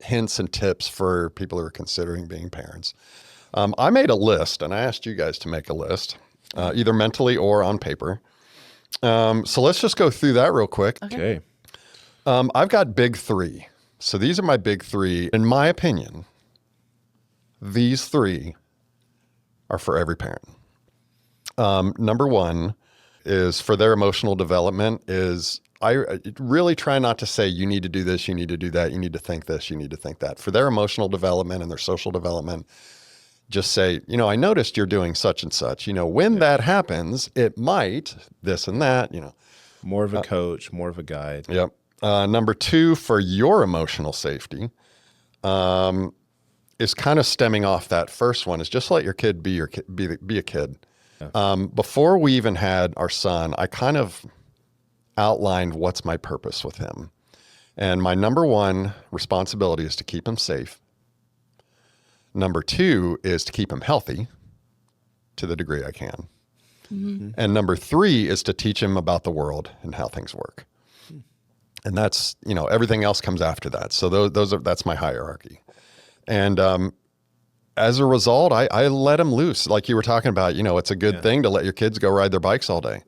hints and tips for people who are considering being parents. I made a list, and I asked you guys to make a list, either mentally or on paper. So let's just go through that real quick. Okay. I've got big three. So these are my big three. In my opinion, these three are for every parent. Number one is for their emotional development is I really try not to say you need to do this, you need to do that, you need to think this, you need to think that. For their emotional development and their social development, just say, I noticed you're doing such and such. When that happens, it might this and that, More of a coach, more of a guide. Yep. Number two, for your emotional safety, is kind of stemming off that first one, is just let your kid be a kid. Yeah. Before we even had our son, I kind of outlined what's my purpose with him. And my number one responsibility is to keep him safe. Number two is to keep him healthy to the degree I can. Mm-hmm. And number three is to teach him about the world and how things work. And that's, everything else comes after that. So that's my hierarchy. And as a result, I let him loose. Like you were talking about, it's a good thing to let your kids go ride their bikes all day.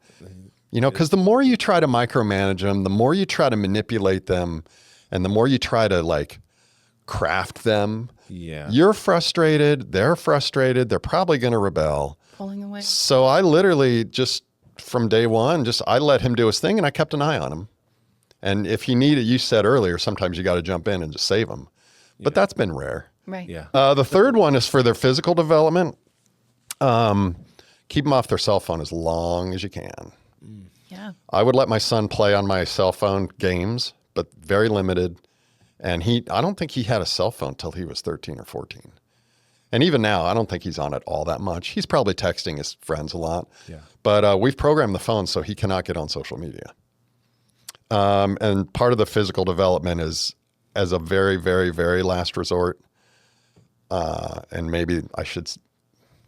Because the more you try to micromanage them, the more you try to manipulate them, and the more you try to craft them, you're frustrated, they're probably going to rebel. Pulling away. So I literally just from day one, I let him do his thing and I kept an eye on him. And if he needed, you said earlier, sometimes you got to jump in and just save him. But that's been rare. Right. Yeah. The third one is for their physical development. Keep them off their cell phone as long as you can. Yeah. I would let my son play on my cell phone games, but very limited. And I don't think he had a cell phone till he was 13 or 14. And even now, I don't think he's on it all that much. He's probably texting his friends a lot. Yeah. But we've programmed the phone so he cannot get on social media. And part of the physical development is, as a very, very, very last resort, and maybe I should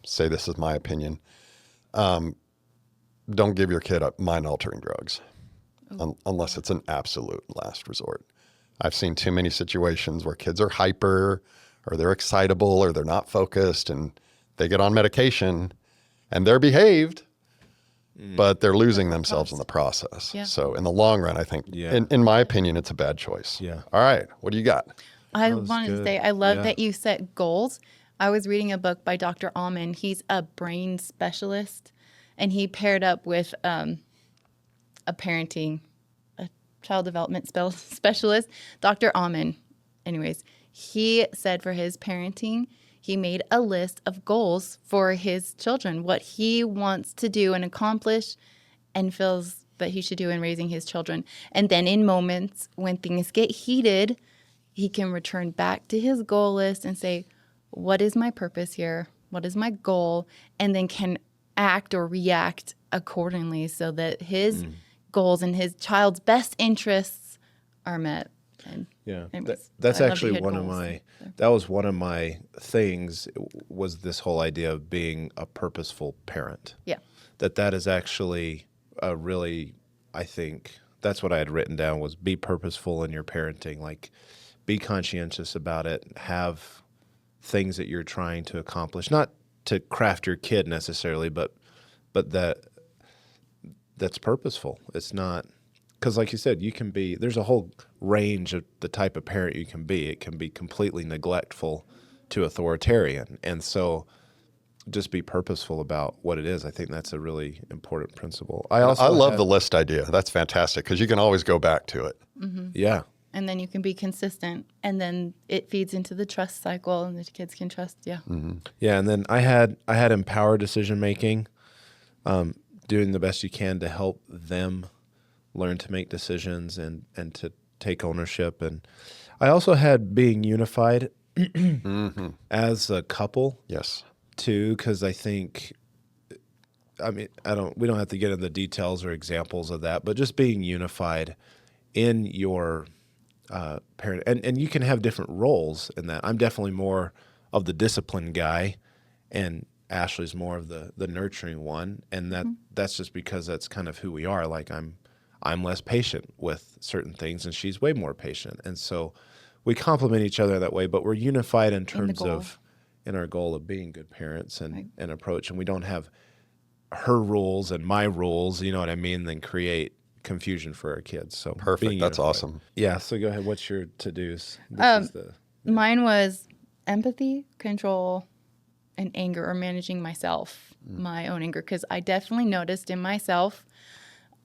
say this is my opinion, don't give your kid mind-altering drugs unless it's an absolute last resort. I've seen too many situations where kids are hyper or they're excitable or they're not focused and they get on medication and they're behaved, but they're losing themselves in the process. Yeah. So in the long run, I think, in my opinion, it's a bad choice. Yeah. All right. What do you got? I wanted to say, I love that you set goals. I was reading a book by Dr. Allman. He's a brain specialist, and he paired up with a child development specialist, Dr. Allman. Anyways, he said for his parenting, he made a list of goals for his children, what he wants to do and accomplish and feels that he should do in raising his children. And then in moments when things get heated, he can return back to his goal list and say, what is my purpose here? What is my goal? And then can act or react accordingly so that his goals and his child's best interests are met. And that's actually that was one of my things, was this whole idea of being a purposeful parent. Yeah. That is actually a really, I think that's what I had written down, was be purposeful in your parenting, be conscientious about it, have things that you're trying to accomplish, not to craft your kid necessarily, but that's purposeful. It's not, because like you said, there's a whole range of the type of parent you can be. It can be completely neglectful to authoritarian. And so just be purposeful about what it is. I think that's a really important principle. I love the list idea. That's fantastic because you can always go back to it. Mm-hmm. Yeah. And then you can be consistent, and then it feeds into the trust cycle, and the kids can trust. Yeah. Mm-hmm. Yeah. And then I had empowered decision making, doing the best you can to help them learn to make decisions and to take ownership. And I also had being unified as a couple. Yes. Too, because I think, we don't have to get into the details or examples of that, but just being unified in your parent, and you can have different roles in that. I'm definitely more of the disciplined guy, and Ashley's more of the nurturing one, and that's just because that's kind of who we are. I'm less patient with certain things, and she's way more patient, and so we complement each other that way, but we're unified in the terms goal. of in our goal of being good parents and, Right. and approach. And we don't have her rules and my rules, you know what I mean, then create confusion for our kids. So Perfect. being That's unified. awesome. Yeah. So go ahead. What's your to-dos? Mine was empathy, control, and anger, or managing myself, my own anger. Because I definitely noticed in myself,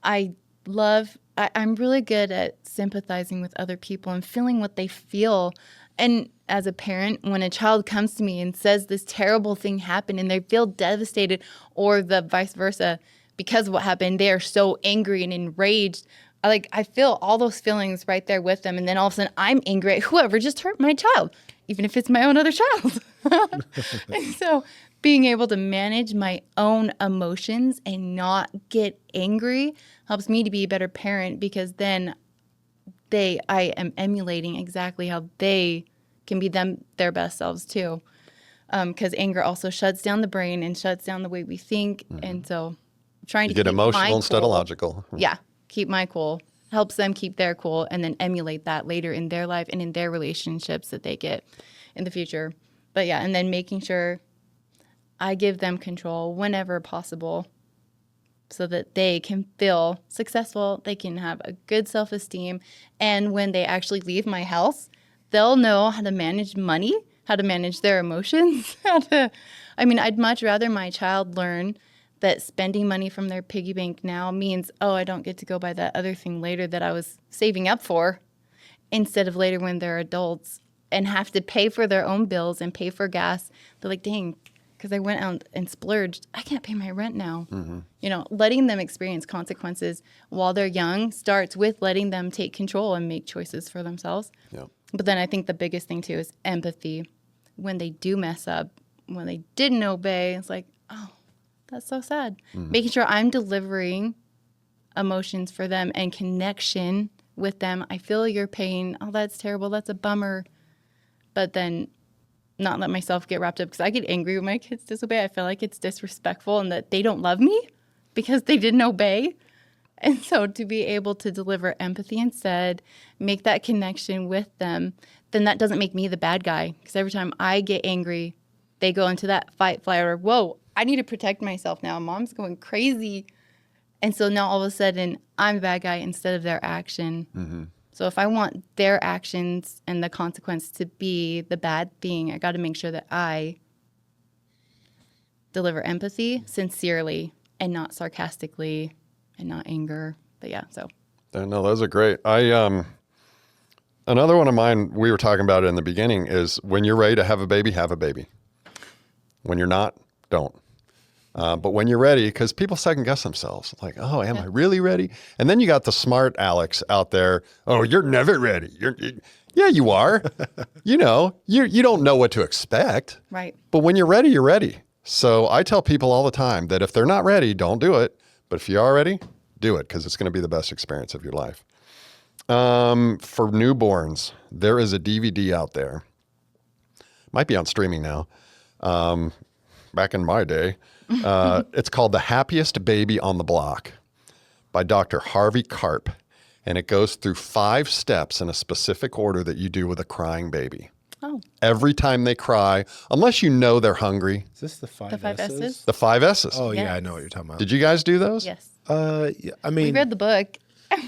I'm really good at sympathizing with other people and feeling what they feel. And as a parent, when a child comes to me and says this terrible thing happened and they feel devastated, or the vice versa, because of what happened, they are so angry and enraged. I feel all those feelings right there with them. And then all of a sudden I'm angry at whoever just hurt my child, even if it's my own other child. And so being able to manage my own emotions and not get angry helps me to be a better parent, because then I am emulating exactly how they can be their best selves too. Because anger also shuts down the brain and shuts down the way we think. And so trying You to get keep my emotional instead of cool. logical. Yeah, keep my cool. Helps them keep their cool, and then emulate that later in their life and in their relationships that they get in the future. But yeah, and then making sure I give them control whenever possible so that they can feel successful, they can have a good self-esteem, and when they actually leave my house, they'll know how to manage money, how to manage their emotions, I'd much rather my child learn that spending money from their piggy bank now means, oh, I don't get to go buy that other thing later that I was saving up for, instead of later when they're adults and have to pay for their own bills and pay for gas. They're like, dang, because I went out and splurged, I can't pay my rent now. Letting them experience consequences while they're young starts with letting them take control and make choices for themselves. Yeah. But then I think the biggest thing too is empathy. When they do mess up, when they didn't obey, it's like, oh, that's so sad. Making sure I'm delivering emotions for them and connection with them. I feel your pain. Oh, that's terrible. That's a bummer. But then not let myself get wrapped up, because I get angry when my kids disobey. I feel like it's disrespectful and that they don't love me because they didn't obey. And so to be able to deliver empathy instead, make that connection with them, then that doesn't make me the bad guy. Because every time I get angry, they go into that fight, flight, or whoa, I need to protect myself now. Mom's going crazy. And so now all of a sudden I'm the bad guy instead of their action. So if I want their actions and the consequence to be the bad thing, I got to make sure that I deliver empathy sincerely and not sarcastically and not anger. But yeah, so. No, those are great. Another one of mine, we were talking about it in the beginning, is when you're ready to have a baby, have a baby. When you're not, don't. But when you're ready, because people second guess themselves, like, oh, am I really ready? And then you got the smart Alex out there. Oh, you're never ready. Yeah, you are. You don't know what to expect. Right. But when you're ready, you're ready. So I tell people all the time that if they're not ready, don't do it. But if you are ready, do it, because it's going to be the best experience of your life. For newborns, there is a DVD out there. Might be on streaming now. Back in my day. It's called The Happiest Baby on the Block by Dr. Harvey Karp. And it goes through 5 steps in a specific order that you do with a crying baby. Oh. Every time they cry, unless you know they're hungry. Is this the 5 The 5 S's? The 5 S's. Oh, yeah, Yes. I know what you're talking about. Did you guys do those? Yes. Yeah, I We mean, read the book.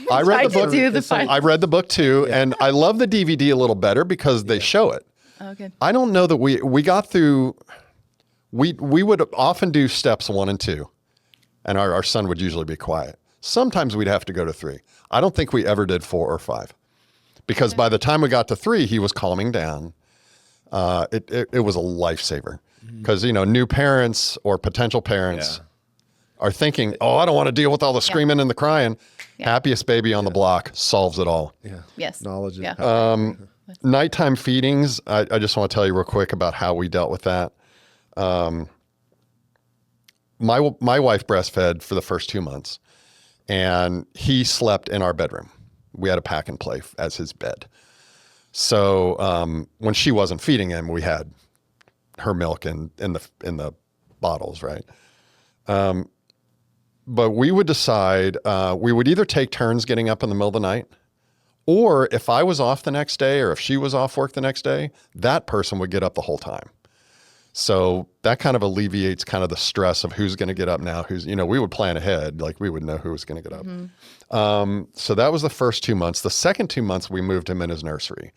I read the book. Do the five. I read the book too, and I love the DVD a little better because they show it. Okay. I don't know that we got through. We would often do steps 1 and 2, and our son would usually be quiet. Sometimes we'd have to go to 3. I don't think we ever did 4 or 5, because by the time we got to 3, he was calming down. It was a lifesaver, because new parents or potential parents are thinking, oh, I don't want to deal with all the screaming and the crying. Happiest Baby on the Block solves it all. yeah. Yes. Knowledge is Yeah. power. Nighttime feedings, I just want to tell you real quick about how we dealt with that. My wife breastfed for the first 2 months, and he slept in our bedroom. We had a pack and play as his bed. So when she wasn't feeding him, we had her milk in the bottles, right? But we would decide we would either take turns getting up in the middle of the night, Or if I was off the next day or if she was off work the next day, that person would get up the whole time. So that kind of alleviates kind of the stress of who's going to get up now, we would plan ahead, like we would know who was going to get up. So that was the first 2 months. The second 2 months, we moved him in his nursery.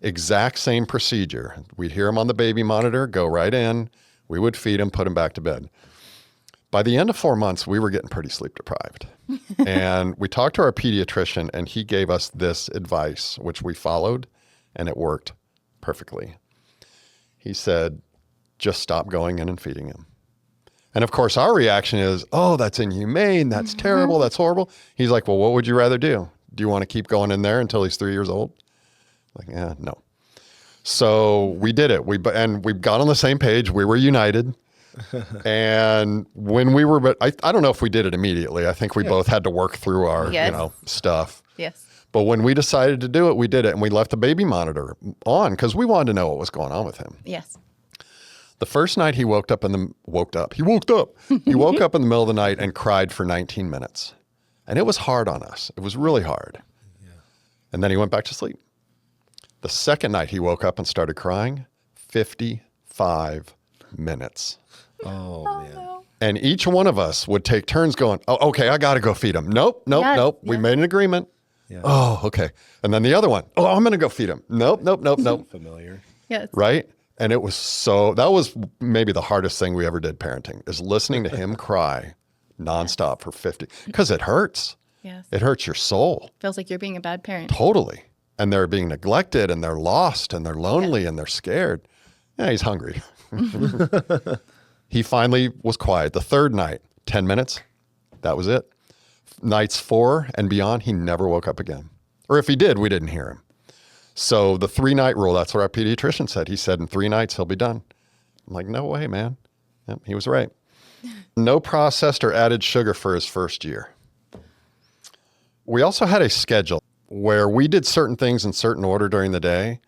Exact same procedure. We'd hear him on the baby monitor, go right in. We would feed him, put him back to bed. By the end of 4 months, we were getting pretty sleep deprived. And we talked to our pediatrician, and he gave us this advice, which we followed, and it worked perfectly. He said, just stop going in and feeding him. And of course, our reaction is, oh, that's inhumane. That's terrible. That's horrible. He's like, well, what would you rather do? Do you want to keep going in there until he's 3 years old? Like, yeah, no. So we did it. We got on the same page. We were united. And when we were, I don't know if we did it immediately. I think we both had to work through our, stuff. Yes. But when we decided to do it, we did it. And we left the baby monitor on because we wanted to know what was going on with him. Yes. The first night he woke up. He woke up in the middle of the night and cried for 19 minutes. And it was hard on us. It was really hard. Yeah. And then he went back to sleep. The second night he woke up and started crying, 55 minutes. Oh, man. No. And each one of us would take turns going, oh, okay, I got to go feed him. Nope. We made an agreement. Yeah. Oh, okay. And then the other one, oh, I'm going to go feed him. Nope. Familiar. Yes. Right? And that was maybe the hardest thing we ever did parenting, is listening to him cry nonstop for 50, because it hurts. Yes. It hurts your soul. Feels like you're being a bad parent. Totally. And they're being neglected and they're lost and they're lonely and they're scared. Yeah, he's hungry. He finally was quiet. The third night, 10 minutes, that was it. Nights 4 and beyond, he never woke up again. Or if he did, we didn't hear him. So the 3-night rule, that's what our pediatrician said. He said in 3 nights, he'll be done. I'm like, no way, man. Yep, he was right. No processed or added sugar for his first year. We also had a schedule where we did certain things in certain order during the day.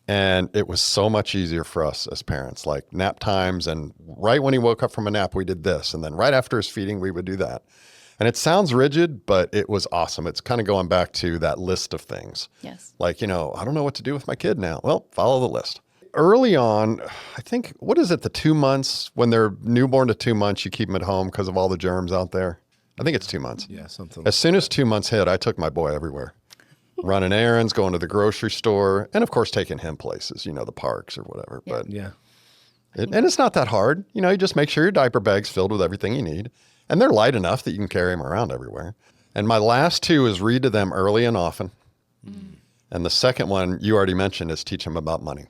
And it was so much easier for us as parents, like nap times. And right when he woke up from a nap, we did this. And then right after his feeding, we would do that. And it sounds rigid, but it was awesome. It's kind of going back to that list of things. Yes. Like, I don't know what to do with my kid now. Well, follow the list. Early on, I think, what is it, the 2 months, when they're newborn to 2 months, you keep them at home because of all the germs out there? I think it's 2 months. Yeah, something. As soon as 2 months hit, I took my boy everywhere. Running errands, going to the grocery store, and of course, taking him places, the parks or whatever. Yeah. But Yeah. and it's not that hard. You just make sure your diaper bag's filled with everything you need. And they're light enough that you can carry them around everywhere. And my last 2 is read to them early and often. And the second one, you already mentioned, is teach them about money.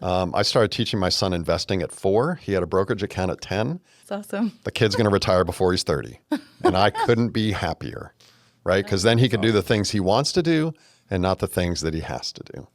I started teaching my son investing at 4. He had a brokerage account at 10. It's awesome. The kid's going to retire before he's 30. And I couldn't be happier, right? Because then he could do the things he wants to do and not the things that he has to do.